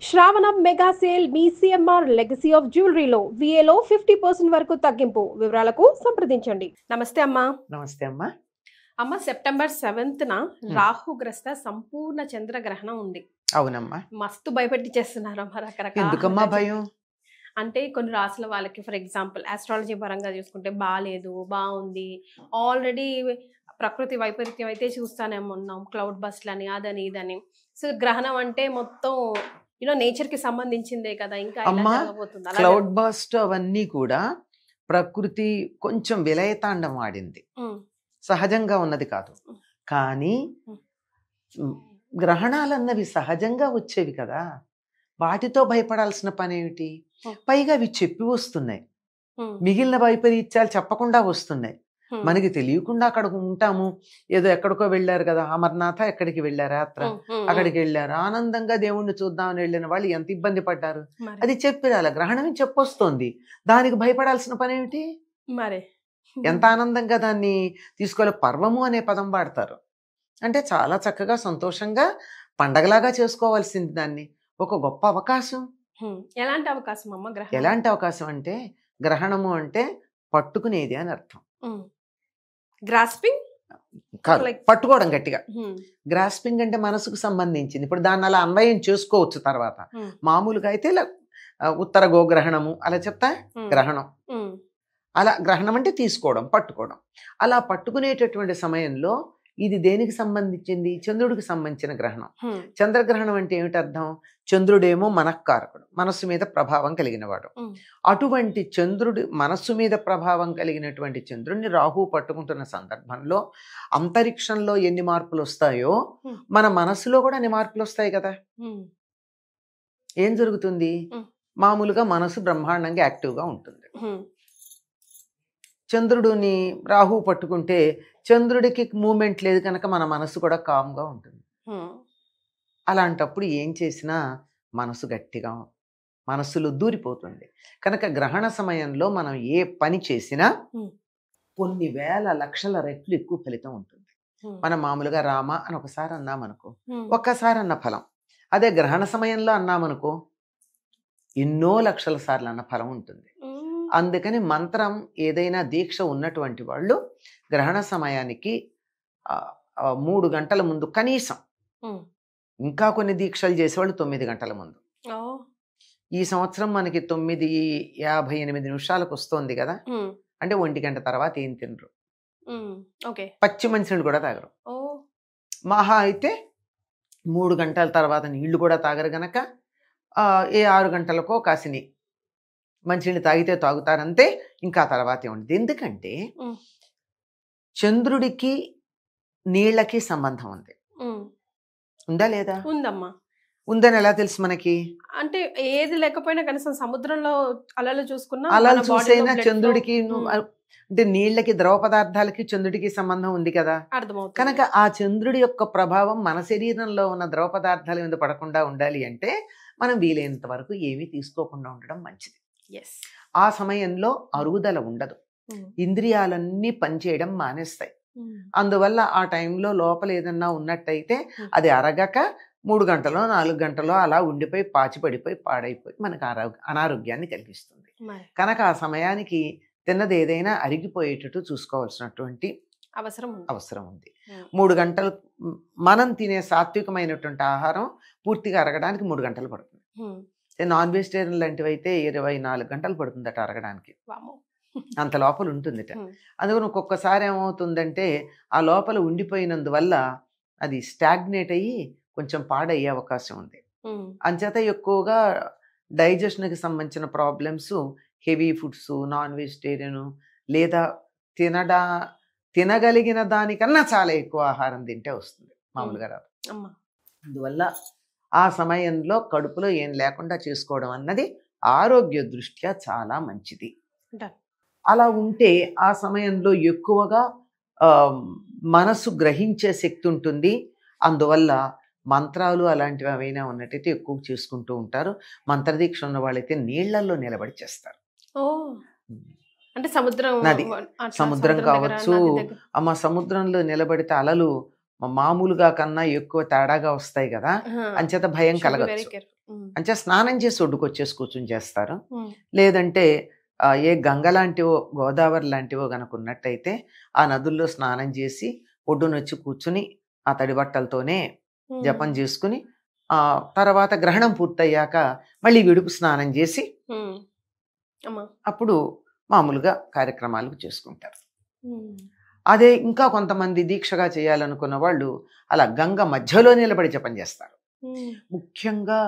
శ్రావణ mega sale మీ CMR legacy of జ్యువెలరీలో విఏలో 50% వరకు తగ్గింపు. వివరాలకు సంప్రదించండి. నమస్తే అమ్మా. నమస్తే అమ్మా. అమ్మ, సెప్టెంబర్ 7న రాహుగ్రస్త సంపూర్ణ చంద్రగ్రహణం ఉంది. అవునమ్మా. మస్తు భయపెట్టించేస్తున్నారు అమ్మ ఎందుకమ్మా రకరకాల. భయం? అంటే కొన్ని రాసుల వాళ్ళకి ఫర్ ఎగ్జాంపుల్ ఆస్ట్రాలజీ పరంగా చూసుకుంటే బాగాలేదు, బాగుంది, ఆల్రెడీ ప్రకృతి వైపరీత్యం అయితే చూస్తానే ఉన్నాం, క్లౌడ్ బస్ట్లని అదని ఇదని. సో గ్రహణం అంటే మొత్తం నేచర్ కి సంబంధించిందే కదా, ఇంకా ఎలా అమ్మా, జరగబోతుంది అలా క్లౌడ్ బస్ట్ అవన్నీ కూడా ప్రకృతి కొంచెం విలయతాండం ఆడింది, సహజంగా ఉన్నది కాదు. కానీ ఉమ్, గ్రహణాలన్నవి సహజంగా వచ్చేవి కదా, వాటితో భయపడాల్సిన పని ఏమిటి? పైగా అవి చెప్పి వస్తున్నాయి, మిగిలిన వైపరీత్యాలు చెప్పకుండా వస్తున్నాయి. మనకి తెలియకుండా అక్కడ ఉంటాము. ఏదో ఎక్కడికో వెళ్ళారు కదా, అమర్నాథ ఎక్కడికి వెళ్ళారు యాత్ర, అక్కడికి వెళ్ళారు, ఆనందంగా దేవుణ్ణి చూద్దామని వెళ్ళిన వాళ్ళు ఎంత ఇబ్బంది పడ్డారు. అది చెప్పిరాల, గ్రహణం చెప్పొస్తోంది, దానికి భయపడాల్సిన పని ఏమిటి? మరి ఎంత ఆనందంగా దాన్ని తీసుకోవాలి. పర్వము అనే పదం వాడతారు అంటే చాలా చక్కగా సంతోషంగా పండగలాగా చేసుకోవాల్సింది దాన్ని. ఒక గొప్ప అవకాశం. ఎలాంటి అవకాశం అమ్మ గ్రహణం? ఎలాంటి అవకాశం అంటే గ్రహణము అంటే పట్టుకునేది అని అర్థం. గ్రాస్పింగ్ కాదు, పట్టుకోవడం గట్టిగా. గ్రాస్పింగ్ అంటే మనసుకు సంబంధించింది. ఇప్పుడు దాన్ని అలా అన్వయం చేసుకోవచ్చు తర్వాత. మామూలుగా అయితే ఉత్తర గోగ్రహణము అలా చెప్తా, గ్రహణం అలా. గ్రహణం అంటే తీసుకోవడం, పట్టుకోవడం. అలా పట్టుకునేటటువంటి సమయంలో ఇది దేనికి సంబంధించింది? చంద్రుడికి సంబంధించిన గ్రహణం. చంద్రగ్రహణం అంటే ఏమిటి అర్థం? చంద్రుడేమో మనఃకారకుడు, మనస్సు మీద ప్రభావం కలిగినవాడు. అటువంటి చంద్రుడి మనస్సు మీద ప్రభావం కలిగినటువంటి చంద్రుడిని రాహు పట్టుకుంటున్న సందర్భంలో అంతరిక్షంలో ఎన్ని మార్పులు వస్తాయో మన మనస్సులో కూడా అన్ని మార్పులు వస్తాయి కదా. ఏం జరుగుతుంది? మామూలుగా మనసు బ్రహ్మాండంగా యాక్టివ్గా ఉంటుంది. చంద్రుడిని రాహు పట్టుకుంటే చంద్రుడికి మూమెంట్ లేదు కనుక మన మనసు కూడా కామ్గా ఉంటుంది. అలాంటప్పుడు ఏం చేసినా మనసు గట్టిగా, మనస్సులో దూరిపోతుంది. కనుక గ్రహణ సమయంలో మనం ఏ పని చేసినా కొన్ని వేల లక్షల రెట్లు ఎక్కువ ఫలితం ఉంటుంది. మనం మామూలుగా రామ అని ఒకసారి అన్నామనుకో, ఒక్కసారి అన్న ఫలం. అదే గ్రహణ సమయంలో అన్నామనుకో ఎన్నో లక్షల సార్లు అన్న ఫలం ఉంటుంది. అందుకని మంత్రం ఏదైనా దీక్ష ఉన్నటువంటి వాళ్ళు గ్రహణ సమయానికి 3 గంటల ముందు కనీసం, ఇంకా కొన్ని దీక్షలు చేసేవాళ్ళు 9 గంటల ముందు. ఈ సంవత్సరం మనకి 9:58 వస్తోంది కదా, అంటే 1 గంట తర్వాత ఏం తినరు, పచ్చి మంచినీళ్ళు కూడా తాగరు. మహా అయితే 3 గంటల తర్వాత నీళ్లు కూడా తాగరు గనక 6 గంటలకో కాసిని మంచినీళ్ళు తాగితే తాగుతారంతే, ఇంకా తర్వాత ఏముండదు. ఎందుకంటే చంద్రుడికి నీళ్ళకి సంబంధం ఉంది. ఉందా లేదా? ఉందమ్మా. ఉందని ఎలా తెలుసు మనకి? అంటే ఏది లేకపోయినా కనీసం సముద్రంలో అలలు చూసుకున్నా, అలలు చూసైనా చంద్రుడికి అంటే నీళ్ళకి, ద్రవ పదార్థాలకి చంద్రుడికి సంబంధం ఉంది కదా. కనుక ఆ చంద్రుడి యొక్క ప్రభావం మన శరీరంలో ఉన్న ద్రవ పదార్థాల మీద పడకుండా ఉండాలి అంటే మనం వీలైనంత వరకు ఏమీ తీసుకోకుండా ఉండడం మంచిది. ఆ సమయంలో అరుగుదల ఉండదు, ఇంద్రియాలన్నీ పనిచేయడం మానేస్తాయి. అందువల్ల ఆ టైంలో లోపల ఏదన్నా ఉన్నట్టయితే అది అరగక 3 గంటలో 4 గంటలో అలా ఉండిపోయి పాచి పడిపోయి పాడైపోయి మనకు అనారోగ్యాన్ని కలిగిస్తుంది. కనుక ఆ సమయానికి తిన్నది ఏదైనా అరిగిపోయేటట్టు చూసుకోవాల్సినటువంటి అవసరం ఉంది. 3 గంటలు మనం తినే సాత్వికమైనటువంటి ఆహారం పూర్తిగా అరగడానికి 3 గంటలు పడుతుంది. నాన్ వెజిటేరియన్ లాంటివి అయితే 24 గంటలు పడుతుందట అరగడానికి, అంత లోపల ఉంటుందిట. అందుకని ఒక్కొక్కసారి ఏమవుతుందంటే ఆ లోపల ఉండిపోయినందువల్ల అది స్టాగ్నేట్ అయ్యి కొంచెం పాడయ్యే అవకాశం ఉంది. అంచేత ఎక్కువగా డైజెషన్కి సంబంధించిన problems, heavy foods, non vegetarian లేదా తినగలిగిన దానికన్నా చాలా ఎక్కువ ఆహారం తింటే వస్తుంది, మామూలుగా రాదు. అందువల్ల ఆ సమయంలో కడుపులో ఏం లేకుండా చేసుకోవడం అన్నది ఆరోగ్య దృష్ట్యా చాలా మంచిది. అలా ఉంటే ఆ సమయంలో ఎక్కువగా మనసు గ్రహించే శక్తి ఉంటుంది. అందువల్ల మంత్రాలు అలాంటివి ఏవైనా ఉన్నట్టయితే ఎక్కువ చేసుకుంటూ ఉంటారు. మంత్రదీక్ష ఉన్న వాళ్ళైతే నీళ్లలో నిలబడి చేస్తారు. అంటే సముద్రం కావచ్చు అమ్మ, సముద్రంలో నిలబడితే అలలు మామూలుగా కన్నా ఎక్కువ తేడాగా వస్తాయి కదా, అంచేత భయం కలగచ్చు. అంచేత స్నానం చేసి ఒడ్డుకొచ్చేసి కూర్చుని చేస్తారు. లేదంటే ఏ గంగ లాంటివో గోదావరి లాంటివో గనక ఉన్నట్టయితే ఆ నదుల్లో స్నానం చేసి ఒడ్డునొచ్చి కూర్చుని ఆ తడి బట్టలతోనే జపం చేసుకుని తర్వాత గ్రహణం పూర్తయ్యాక మళ్ళీ విడుపు స్నానం చేసి అప్పుడు మామూలుగా కార్యక్రమాలు చేసుకుంటారు. అదే ఇంకా కొంతమంది దీక్షగా చేయాలనుకున్న వాళ్ళు అలా గంగ మధ్యలో నిలబడి జపం చేస్తారు. ముఖ్యంగా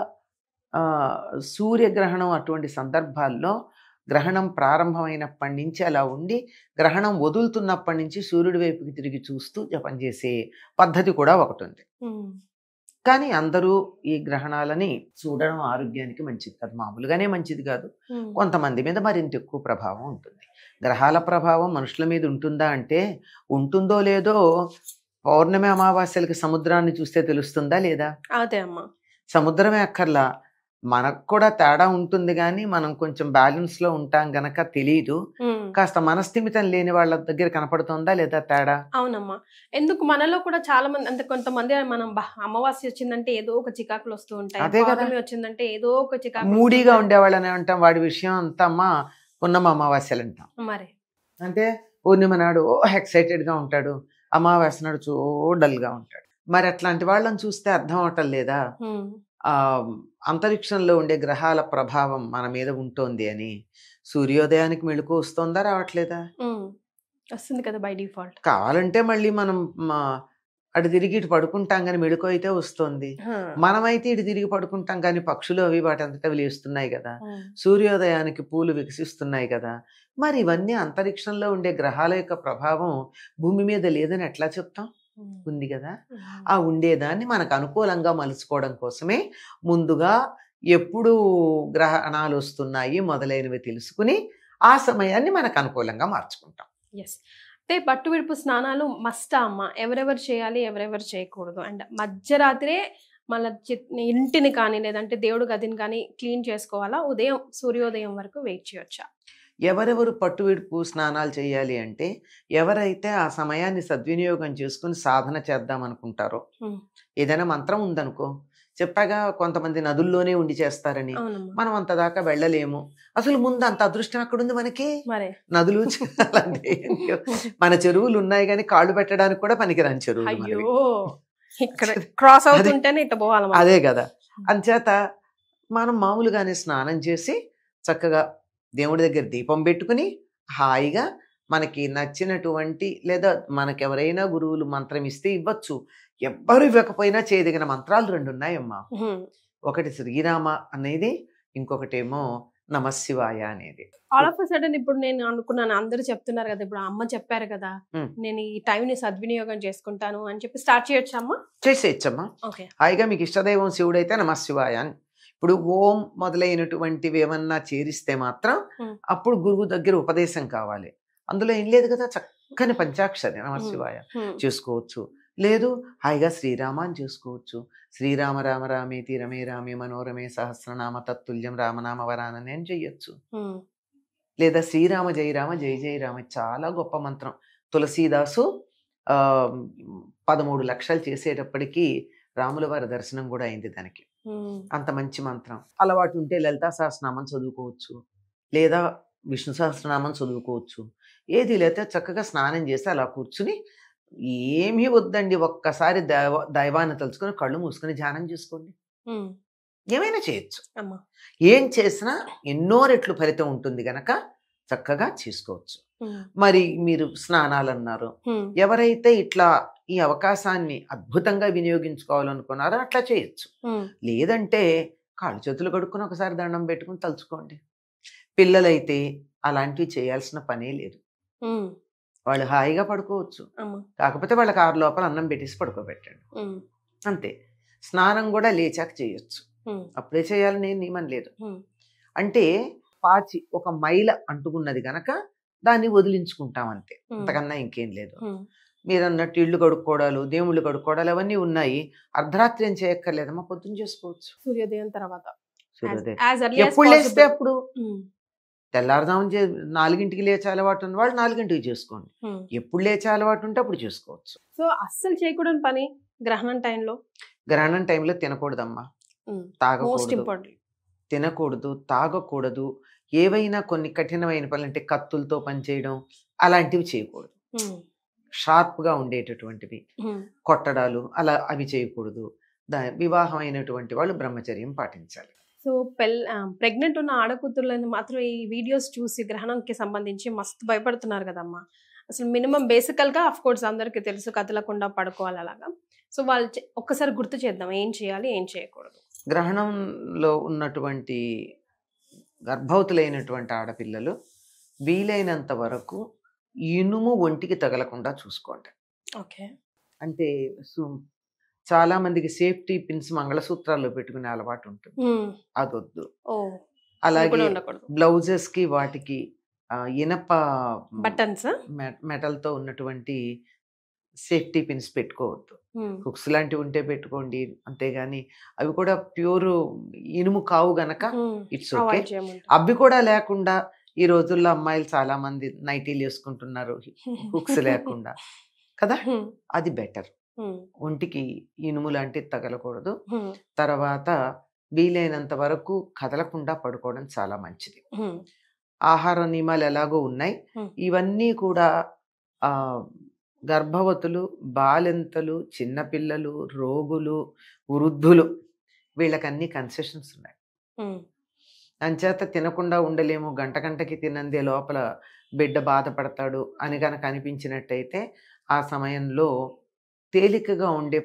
సూర్యగ్రహణం అటువంటి సందర్భాల్లో గ్రహణం ప్రారంభమైనప్పటి నుంచి అలా ఉండి గ్రహణం వదులుతున్నప్పటి నుంచి సూర్యుడి వైపుకి తిరిగి చూస్తూ జపం చేసే పద్ధతి కూడా ఒకటి ఉంది. కానీ అందరూ ఈ గ్రహణాలని చూడడం ఆరోగ్యానికి మంచిది కాదు, మామూలుగానే మంచిది కాదు. కొంతమంది మీద మరింత ఎక్కువ ప్రభావం ఉంటుంది. గ్రహాల ప్రభావం మనుషుల మీద ఉంటుందా అంటే ఉంటుందో లేదో పౌర్ణమి అమావాస్యలకి సముద్రాన్ని చూస్తే తెలుస్తుందా లేదా? అదే అమ్మా, సముద్రమే అక్కర్లా, మనకు కూడా తేడా ఉంటుంది కానీ మనం కొంచెం బ్యాలెన్స్ లో ఉంటాం గనక తెలియదు. కాస్త మనస్థిమితం లేని వాళ్ళ దగ్గర కనపడుతుందా లేదా తేడా? అవునమ్మా, ఎందుకు మనలో కూడా చాలా మంది అంటే కొంతమంది మనం అమావాస్య వచ్చిందంటే ఏదో ఒక చికాకులు వస్తూ ఉంటాయి, పౌర్ణమి వచ్చిందంటే ఏదో ఒక చికాకు, మూడీగా ఉండేవాళ్ళని అంటాం. వాడి విషయం అంతా అమ్మా పున్నమ అమావాస్యలు అంటాం. మరి అంటే పూర్ణిమ నాడు ఎక్సైటెడ్ గా ఉంటాడు, అమావాస్య నాడు డల్ గా ఉంటాడు. మరి అట్లాంటి వాళ్ళని చూస్తే అర్థం అవటం లేదా అంతరిక్షంలో ఉండే గ్రహాల ప్రభావం మన మీద ఉంటుంది అని? సూర్యోదయానికి మెళుకు వస్తుందా రావట్లేదా? వస్తుంది కదా బై డిఫాల్ట్. కావాలంటే మళ్ళీ మనం అటు తిరిగి ఇటు పడుకుంటాం కానీ మెళుకు అయితే వస్తుంది. మనమైతే ఇటు తిరిగి పడుకుంటాం కానీ పక్షులు అవి వాటంతటా లేస్తున్నాయి కదా, సూర్యోదయానికి పూలు వికసిస్తున్నాయి కదా. మరి ఇవన్నీ అంతరిక్షంలో ఉండే గ్రహాల యొక్క ప్రభావం భూమి మీద లేదని ఎట్లా చెప్తాం? ఉంది కదా. ఆ ఉండేదాన్ని మనకు అనుకూలంగా మలుచుకోవడం కోసమే ముందుగా ఎప్పుడు గ్రహణాలు వస్తున్నాయి మొదలైనవి తెలుసుకుని ఆ సమయాన్ని మనకు అనుకూలంగా మార్చుకుంటాం. అంటే పట్టు విడుపు స్నానాలు మస్టా అమ్మ? ఎవరెవరు చేయాలి, ఎవరెవరు చేయకూడదు? అండ్ మధ్యరాత్రే మళ్ళీ ఇంటిని కానీ లేదంటే దేవుడు గదిని కానీ క్లీన్ చేసుకోవాలా? ఉదయం సూర్యోదయం వరకు వెయిట్ చేయొచ్చా? ఎవరెవరు పట్టు విడుపు స్నానాలు చేయాలి అంటే ఎవరైతే ఆ సమయాన్ని సద్వినియోగం చేసుకుని సాధన చేద్దాం అనుకుంటారో, ఏదైనా మంత్రం ఉందనుకో, చెప్పాగా కొంతమంది నదుల్లోనే ఉండి చేస్తారని, మనం అంత దాకా వెళ్ళలేము. అసలు ముందు అంత అదృష్టం అక్కడుంది మనకి. నదులు మన చెరువులు ఉన్నాయి కానీ కాళ్ళు పెట్టడానికి కూడా పనికిరాని చెరువులు. అదే కదా. అంచేత మనం మామూలుగానే స్నానం చేసి చక్కగా దేవుడి దగ్గర దీపం పెట్టుకుని హాయిగా మనకి నచ్చినటువంటి లేదా మనకెవరైనా గురువులు మంత్రం ఇస్తే ఇవ్వచ్చు, ఎవ్వరు ఇవ్వకపోయినా చేయదగిన మంత్రాలు 2 ఉన్నాయమ్మా. ఒకటి శ్రీరామ అనేది, ఇంకొకటేమో నమశివాయ అనేది. ఆల్ ఆఫ్ సడన్ ఇప్పుడు నేను అనుకున్నాను, అందరూ చెప్తున్నారు కదా, ఇప్పుడు అమ్మ చెప్పారు కదా, నేను ఈ టైంని సద్వినియోగం చేసుకుంటాను అని చెప్పి స్టార్ట్ చేయొచ్చమ్మా? చేసేయచ్చమ్మా. హాయిగా మీకు ఇష్టదైవం శివుడైతే నమశివాయ అని. ఇప్పుడు ఓం మొదలైనటువంటివి ఏమన్నా చేరిస్తే మాత్రం అప్పుడు గురువు దగ్గర ఉపదేశం కావాలి. అందులో ఏం లేదు కదా, చక్కని పంచాక్షరి నమశివాయ చేసుకోవచ్చు. లేదు హాయిగా శ్రీరామ అని చేసుకోవచ్చు. శ్రీరామ రామ రామేతి రమే రామే మనోరమే సహస్రనామ తత్తుల్యం రామనామ వరానని అని చెయ్యొచ్చు. లేదా శ్రీరామ జయ రామ జయ జయ రామ, చాలా గొప్ప మంత్రం. తులసీదాసు 13 లక్షలు చేసేటప్పటికి రాముల వారి దర్శనం కూడా అయింది దానికి. అంత మంచి మంత్రం. అలవాటు ఉంటే లలితా సహస్రనామం చదువుకోవచ్చు, లేదా విష్ణు సహస్రనామం చదువుకోవచ్చు. ఏది లేకపోతే చక్కగా స్నానం చేసి అలా కూర్చుని ఏమీ వద్దండి, ఒక్కసారి దైవాన్ని తలుచుకొని కళ్ళు మూసుకొని ధ్యానం చేసుకోండి. ఏమైనా చేయొచ్చు. ఏం చేసినా ఎన్నో రెట్లు ఫలితం ఉంటుంది గనక చక్కగా చేసుకోవచ్చు. మరి మీరు స్నానాలు అన్నారు, ఎవరైతే ఇట్లా ఈ అవకాశాన్ని అద్భుతంగా వినియోగించుకోవాలనుకున్నారో అట్లా చేయొచ్చు. లేదంటే కాళ్ళు చేతులు కడుక్కుని ఒకసారి దండం పెట్టుకుని తలుచుకోండి. పిల్లలైతే అలాంటివి చేయాల్సిన పనే లేదు, వాళ్ళు హాయిగా పడుకోవచ్చు. కాకపోతే వాళ్ళకి 6 లోపల అన్నం పెట్టేసి పడుకోబెట్టండి అంతే. స్నానం కూడా లేచాక చేయొచ్చు, అప్పుడే చేయాలని నియమం లేదు. అంటే పాచి ఒక మైల అంటుకున్నది గనక దాన్ని వదిలించుకుంటాం అంతే, అంతకన్నా ఇంకేం లేదు. మీరు అన్నట్టు ఇళ్ళు కడుక్కోవడాలు, దేవుళ్ళు కడుక్కోవడాలు అవన్నీ ఉన్నాయి. అర్ధరాత్రి ఏం చేయక్కర్లేదమ్మా, పొద్దున్న చేసుకోవచ్చు. సూర్యోదయం తర్వాత సూర్యోదయం ఎప్పుడు లేస్తే అప్పుడు తెల్లారుదామని 4ంటికి లేచే అలవాటు ఉన్న వాళ్ళు 4ంటికి చేసుకోండి. ఎప్పుడు లేచే అలవాటు ఉంటే అప్పుడు చేసుకోవచ్చు. సో అస్సలు చేయకూడని పని గ్రహణం టైంలో? గ్రహణం టైంలో తినకూడదమ్మా, మోస్ట్ తాగకూడదు, ఇంపార్టెంట్. తినకూడదు, తాగకూడదు. ఏవైనా కొన్ని కఠినమైన పనులు అంటే కత్తులతో పనిచేయడం అలాంటివి చేయకూడదు. షార్ప్గా ఉండేటటువంటివి, కొట్టడాలు అలా అవి చేయకూడదు. వివాహం అయినటువంటి వాళ్ళు బ్రహ్మచర్యం పాటించాలి. సో ప్రెగ్నెంట్ ఉన్న ఆడకూతుర్లని మాత్రం ఈ వీడియోస్ చూసి గ్రహణంకి సంబంధించి మస్తు భయపడుతున్నారు కదమ్మా. అసలు మినిమం బేసికల్గా అఫ్ కోర్స్ అందరికీ తెలుసు కదలకుండా పడుకోవాలి అలాగా. సో వాళ్ళు ఒక్కసారి గుర్తు చేద్దాం ఏం చేయాలి ఏం చేయకూడదు. గ్రహణంలో ఉన్నటువంటి గర్భవతులైనటువంటి ఆడపిల్లలు వీలైనంత వరకు ఇనుము ఒంటికి తగలకుండా చూసుకోండి. ఓకే. అంటే చాలా మందికి సేఫ్టీ పిన్స్ మంగళసూత్రాల్లో పెట్టుకునే అలవాటు ఉంటుంది, అదొద్దు. అలాగే బ్లౌజెస్ కి వాటికి ఇనప బటన్స్ మెటల్తో ఉన్నటువంటి సేఫ్టీ పిన్స్ పెట్టుకోవద్దు. హుక్స్ లాంటివి ఉంటే పెట్టుకోండి, అంతేగాని అవి కూడా ప్యూర్ ఇనుము కావు గనక ఇట్స్ ఓకే. అవి కూడా లేకుండా ఈ రోజుల్లో అమ్మాయిలు చాలా మంది నైటీలు వేసుకుంటున్నారు హుక్స్ లేకుండా కదా, అది బెటర్. ఒంటికి ఇనుము లాంటిది తగలకూడదు. తర్వాత వీలైనంత వరకు కదలకుండా పడుకోవడం చాలా మంచిది. ఆహార నియమాలు ఎలాగో ఉన్నాయి, ఇవన్నీ కూడా గర్భవతులు, బాలింతలు, చిన్నపిల్లలు, రోగులు, వృద్ధులు వీళ్ళకన్నీ కన్సెషన్స్ ఉన్నాయి. అంచేత తినకుండా ఉండలేము, గంటకి తినందే లోపల బిడ్డ బాధపడతాడు అని కనుక అనిపించినట్టయితే ఆ సమయంలో తేలికగా ఉండే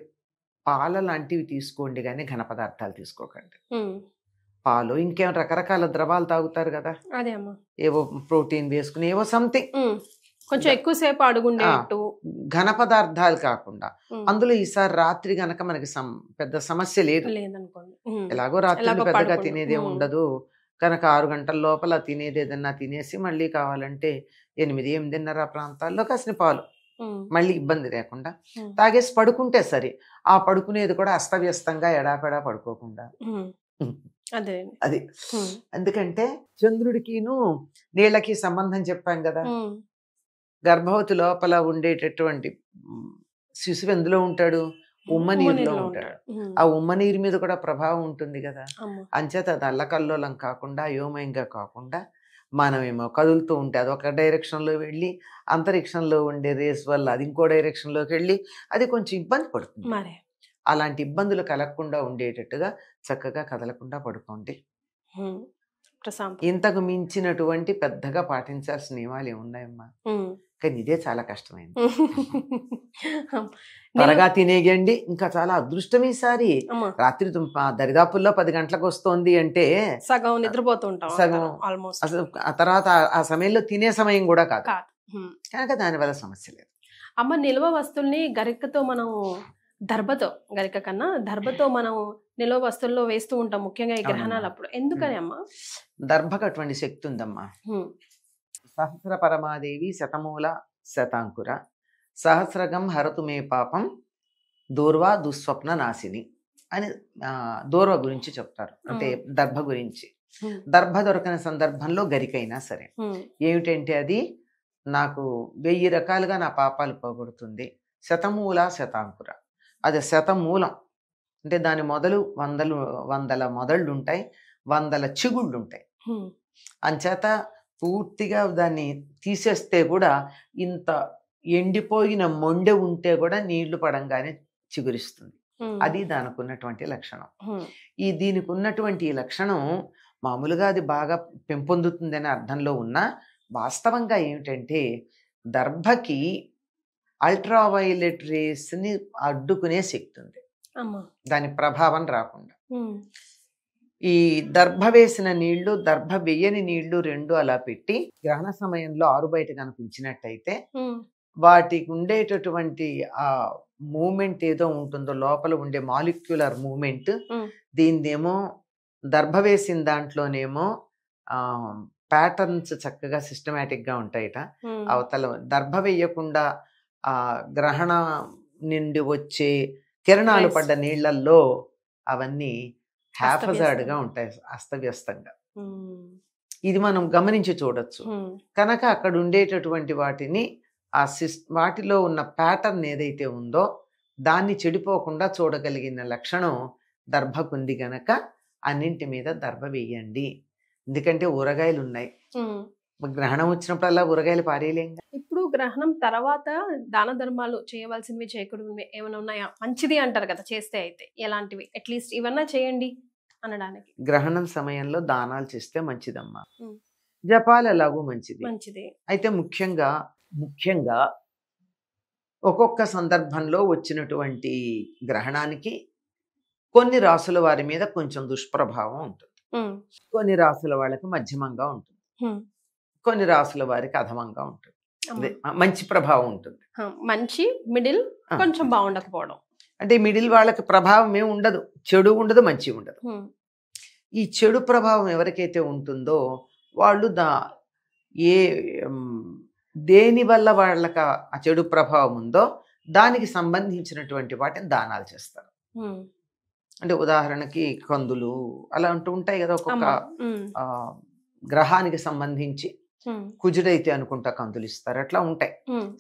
పాల లాంటివి తీసుకోండి, కానీ ఘన పదార్థాలు తీసుకోకండి. పాలు ఇంకేం రకరకాల ద్రవాలు తాగుతారు కదా, ఏవో ప్రోటీన్ వేసుకుని ఏవో సంథింగ్ కొంచెం ఎక్కువసేపు అడుగుండేట్టు ఘన పదార్థాలు కాకుండా. అందులో ఈసారి రాత్రి గనక మనకి పెద్ద సమస్య లేదు, ఎలాగో రాత్రి పెద్దగా తినేదే ఉండదు కనుక 6 గంటల లోపల తినేది ఏదన్నా తినేసి మళ్ళీ కావాలంటే 8-8:30 ప్రాంతాల్లో కాసిన పాలు మళ్ళీ ఇబ్బంది లేకుండా తాగేసి పడుకుంటే సరే. ఆ పడుకునేది కూడా అస్తవ్యస్తంగా ఎడాపెడా పడుకోకుండా. అది ఎందుకంటే చంద్రుడికిను నీళ్ళకి సంబంధం చెప్పాం కదా. గర్భవతి లోపల ఉండేటటువంటి శిశువు ఎందులో ఉంటాడు, ఉమ్మ నీరులో ఉంటాడు. ఆ ఉమ్మ నీరు మీద కూడా ప్రభావం ఉంటుంది కదా. అంచేత అది అల్లకల్లోలం కాకుండా అయోమయంగా కాకుండా మనమేమో కదులుతూ ఉంటే అదొక డైరెక్షన్లో వెళ్ళి అంతరిక్షంలో ఉండే రేస్ వల్ల అది ఇంకో డైరెక్షన్లోకి వెళ్ళి అది కొంచెం ఇబ్బంది పడుతుంది. అలాంటి ఇబ్బందులు కలగకుండా ఉండేటట్టుగా చక్కగా కదలకుండా పడుకోండి. ఇంతకు మించినటువంటి పెద్దగా పాటించాల్సిన నియమాలు ఏమున్నాయమ్మా, కానీ ఇదే చాలా కష్టమైంది. త్వరగా తినేయండి. ఇంకా చాలా అదృష్టం ఈసారి రాత్రి దరిదాపుల్లో 10 గంటలకు వస్తోంది అంటే సగం నిద్రపోతూ ఉంటాం, సగం అసలు ఆ తర్వాత ఆ సమయంలో తినే సమయం కూడా కాదు కనుక దానివల్ల సమస్య లేదు. అమ్మ నిల్వ వస్తువుల్ని గరికతో మనం గరిక కన్నా దర్భతో మనం నిల్వ వస్తువుల్లో వేస్తూ ఉంటాం, ముఖ్యంగా ఈ గ్రహణాలు అప్పుడు. ఎందుకని అమ్మా? దర్భకు అటువంటి శక్తి ఉందమ్మా. సహస్ర పరమాదేవి శతమూల శతాంకుర సహస్రగం హరతు మే పాపం దూర్వా దుస్వప్న నాశిని అని దూర్వ గురించి చెప్తారు, అంటే దర్భ గురించి. దర్భ దొరకని సందర్భంలో గరికైనా సరే ఏమిటంటే అది నాకు 1000 రకాలుగా నా పాపాలు పోగొడుతుంది. శతమూల శతాంకుర, అది శతమూలం అంటే దాని మొదలు 100 మొదళ్ళు ఉంటాయి, 100 చిగుళ్ళు ఉంటాయి. అంచేత పూర్తిగా దాన్ని తీసేస్తే కూడా ఇంత ఎండిపోయిన మొండె ఉంటే కూడా నీళ్లు పడంగానే చిగురిస్తుంది. అది దానికి ఉన్నటువంటి లక్షణం. దీనికి ఉన్నటువంటి లక్షణం మామూలుగా అది బాగా పెంపొందుతుందనే అర్థంలో ఉన్న వాస్తవంగా ఏమిటంటే దర్భకి అల్ట్రావైలెట్ రేస్ ని అడ్డుకునే శక్తి ఉంది, దాని ప్రభావం రాకుండా. ఈ దర్భ వేసిన నీళ్లు, దర్భ వేయని నీళ్లు 2 అలా పెట్టి గ్రహణ సమయంలో ఆరు బయట కనిపించినట్టయితే వాటికి ఉండేటటువంటి ఆ మూమెంట్ ఏదో ఉంటుందో లోపల ఉండే మాలిక్యులర్ మూమెంట్, దీనిదేమో దర్భ వేసిన దాంట్లోనేమో ప్యాటర్న్స్ చక్కగా సిస్టమేటిక్ గా ఉంటాయట. అవతల దర్భ వేయకుండా ఆ గ్రహణ నుండి వచ్చే కిరణాలు పడ్డ నీళ్లల్లో అవన్నీ హ్యాఫజార్డ్గా ఉంటాయి, అస్తవ్యస్తంగా. ఇది మనం గమనించి చూడొచ్చు. కనుక అక్కడ ఉండేటటువంటి వాటిని వాటిలో ఉన్న ప్యాటర్న్ ఏదైతే ఉందో దాన్ని చెడిపోకుండా చూడగలిగిన లక్షణం దర్భకుంది గనక అన్నింటి మీద దర్భ వేయండి. ఎందుకంటే ఊరగాయలు ఉన్నాయి, గ్రహణం వచ్చినప్పుడల్లా ఊరగాయలు పారేయలేం. ఇప్పుడు గ్రహణం తర్వాత దాన ధర్మాలు చేయవలసినవి చేయకూడదు ఏమైనా ఉన్నాయా? మంచిది అంటారు కదా చేస్తే, అయితే ఎలాంటివి అట్లీస్ట్ ఇవన్నా చేయండి అనడానికి? గ్రహణం సమయంలో దానాలు చేస్తే మంచిదమ్మా. జపాలు ఎలాగో మంచిది. అయితే ముఖ్యంగా ఒక్కొక్క సందర్భంలో వచ్చినటువంటి గ్రహణానికి కొన్ని రాసుల వారి మీద కొంచెం దుష్ప్రభావం ఉంటుంది, కొన్ని రాసుల వాళ్ళకి మధ్యమంగా ఉంటుంది, కొన్ని రాసుల వారికి అధమంగా ఉంటుంది, మంచి ప్రభావం ఉంటుంది. మంచి మిడిల్ కొంచెం బాగుండకపోవడం. అంటే మిడిల్ వాళ్ళకి ప్రభావం ఏమి ఉండదు, చెడు ఉండదు, మంచి ఉండదు. ఈ చెడు ప్రభావం ఎవరికైతే ఉంటుందో వాళ్ళు దేని వల్ల వాళ్ళకి ఆ చెడు ప్రభావం ఉందో దానికి సంబంధించినటువంటి వాటిని దానాలు చేస్తారు. అంటే ఉదాహరణకి కందులు అలా అంటూ ఉంటాయి కదా, ఒక్కొక్క గ్రహానికి సంబంధించి. కుజుడైతే అనుకుంటా కందులు ఇస్తారు, అట్లా ఉంటాయి.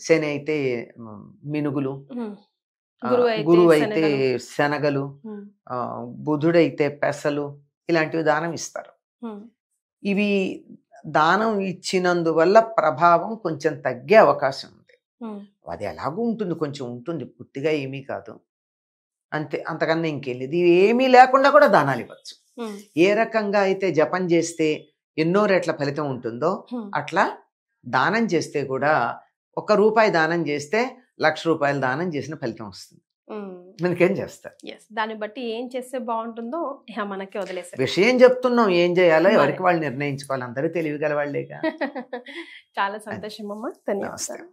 శని అయితే మినుగులు, గురువు అయితే శనగలు, బుధుడైతే పెసలు, ఇలాంటివి దానం ఇస్తారు. ఇవి దానం ఇచ్చినందువల్ల ప్రభావం కొంచెం తగ్గే అవకాశం ఉంది. అది ఎలాగూ ఉంటుంది, కొంచెం ఉంటుంది, పూర్తిగా ఏమీ కాదు, అంతే, అంతకన్నా ఇంకెళ్ళేది ఏమీ లేకుండా కూడా దానాలు ఇవ్వచ్చు. ఏ రకంగా అయితే జపం చేస్తే ఎన్నో రెట్ల ఫలితం ఉంటుందో అట్లా దానం చేస్తే కూడా ₹1 దానం చేస్తే ₹1,00,000 దానం చేసిన ఫలితం వస్తుంది. మనకేం చేస్తారు, దాన్ని బట్టి ఏం చేస్తే బాగుంటుందో మనకి వదిలేస్తారు. విషయం చెప్తున్నాం, ఏం చేయాలో ఎవరికి వాళ్ళు నిర్ణయించుకోవాలి, అందరూ తెలివిగల వాళ్ళేగా. చాలా సంతోషం అమ్మా, ధన్యవాదాలు.